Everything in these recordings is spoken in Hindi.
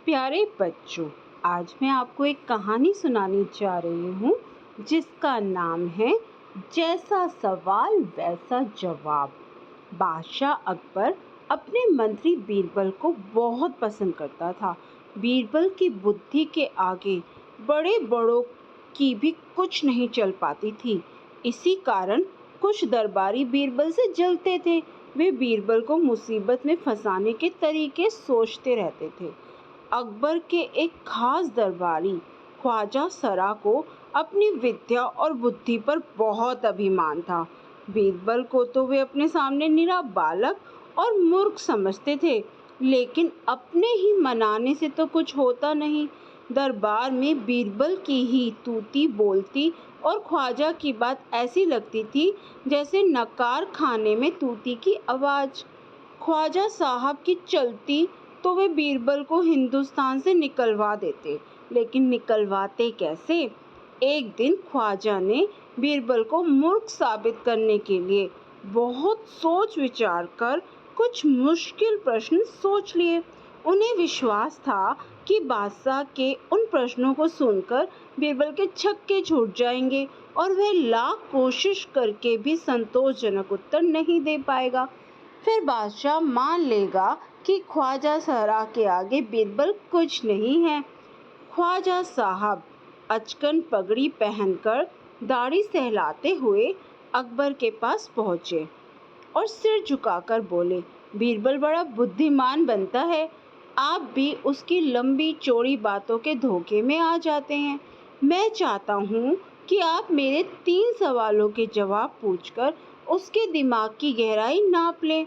प्यारे बच्चों, आज मैं आपको एक कहानी सुनाने जा रही हूँ जिसका नाम है जैसा सवाल वैसा जवाब। बादशाह अकबर अपने मंत्री बीरबल को बहुत पसंद करता था। बीरबल की बुद्धि के आगे बड़े बड़ों की भी कुछ नहीं चल पाती थी। इसी कारण कुछ दरबारी बीरबल से जलते थे। वे बीरबल को मुसीबत में फंसाने के तरीके सोचते रहते थे। अकबर के एक खास दरबारी ख्वाजा सरा को अपनी विद्या और बुद्धि पर बहुत अभिमान था। बीरबल को तो वे अपने सामने निरा बालक और मूर्ख समझते थे, लेकिन अपने ही मनाने से तो कुछ होता नहीं। दरबार में बीरबल की ही तूती बोलती और ख्वाजा की बात ऐसी लगती थी जैसे नकार खाने में तूती की आवाज़। ख्वाजा साहब की चलती तो वे बीरबल को हिंदुस्तान से निकलवा देते, लेकिन निकलवाते कैसे? एक दिन ख्वाजा ने बीरबल को मूर्ख साबित करने के लिए बहुत सोच विचार कर कुछ मुश्किल प्रश्न सोच लिए। उन्हें विश्वास था कि बादशाह के उन प्रश्नों को सुनकर बीरबल के छक्के छूट जाएंगे और वह लाख कोशिश करके भी संतोषजनक उत्तर नहीं दे पाएगा। फिर बादशाह मान लेगा कि ख्वाजा सरा के आगे बीरबल कुछ नहीं है। ख्वाजा साहब अचकन पगड़ी पहनकर दाढ़ी सहलाते हुए अकबर के पास पहुँचे और सिर झुकाकर बोले, बीरबल बड़ा बुद्धिमान बनता है, आप भी उसकी लंबी चौड़ी बातों के धोखे में आ जाते हैं। मैं चाहता हूँ कि आप मेरे 3 सवालों के जवाब पूछकर उसके दिमाग की गहराई नाप लें।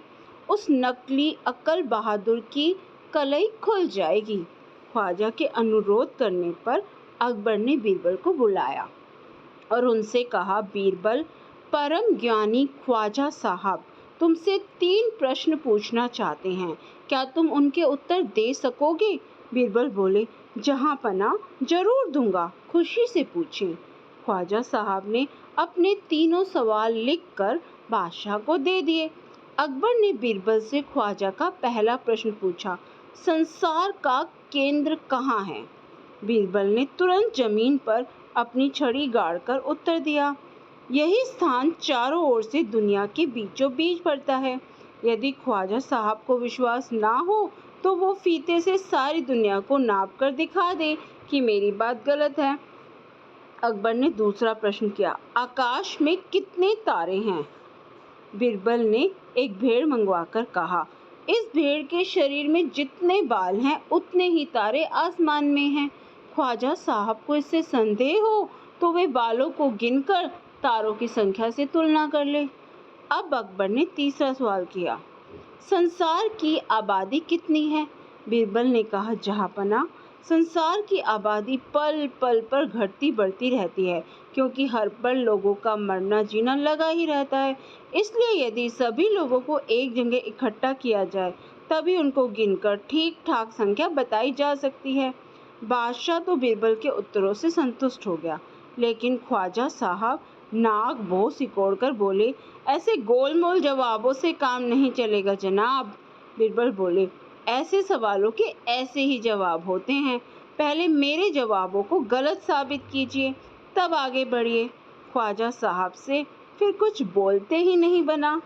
उस नकली अक्ल बहादुर की कलई खुल जाएगी। ख्वाजा के अनुरोध करने पर अकबर ने बीरबल को बुलाया और उनसे कहा, बीरबल, परम ज्ञानी ख्वाजा साहब तुमसे 3 प्रश्न पूछना चाहते हैं, क्या तुम उनके उत्तर दे सकोगे? बीरबल बोले, जहाँ पना जरूर दूंगा, खुशी से पूछें। ख्वाजा साहब ने अपने तीनों सवाल लिखकर बादशाह को दे दिए। अकबर ने बीरबल से ख्वाजा का पहला प्रश्न पूछा, संसार का केंद्र कहाँ है? बीरबल ने तुरंत जमीन पर अपनी छड़ी गाड़कर उत्तर दिया, यही स्थान चारों ओर से दुनिया के बीचों बीच पड़ता है। यदि ख्वाजा साहब को विश्वास ना हो तो वो फीते से सारी दुनिया को नाप कर दिखा दे कि मेरी बात गलत है। अकबर ने दूसरा प्रश्न किया, आकाश में कितने तारे हैं? बीरबल ने एक भेड़ मंगवाकर कहा, इस भेड़ के शरीर में जितने बाल हैं उतने ही तारे आसमान में हैं। ख्वाजा साहब को इससे संदेह हो तो वे बालों को गिनकर तारों की संख्या से तुलना कर ले। अब अकबर ने तीसरा सवाल किया, संसार की आबादी कितनी है? बीरबल ने कहा, जहाँपना संसार की आबादी पल पल पर घटती बढ़ती रहती है, क्योंकि हर पल लोगों का मरना जीना लगा ही रहता है। इसलिए यदि सभी लोगों को एक जगह इकट्ठा किया जाए तभी उनको गिनकर ठीक ठाक संख्या बताई जा सकती है। बादशाह तो बीरबल के उत्तरों से संतुष्ट हो गया, लेकिन ख्वाजा साहब नाक भौं सिकोड़कर बोले, ऐसे गोलमोल जवाबों से काम नहीं चलेगा जनाब। बीरबल बोले, ऐसे सवालों के ऐसे ही जवाब होते हैं, पहले मेरे जवाबों को गलत साबित कीजिए, तब आगे बढ़िए। ख्वाजा साहब से फिर कुछ बोलते ही नहीं बना।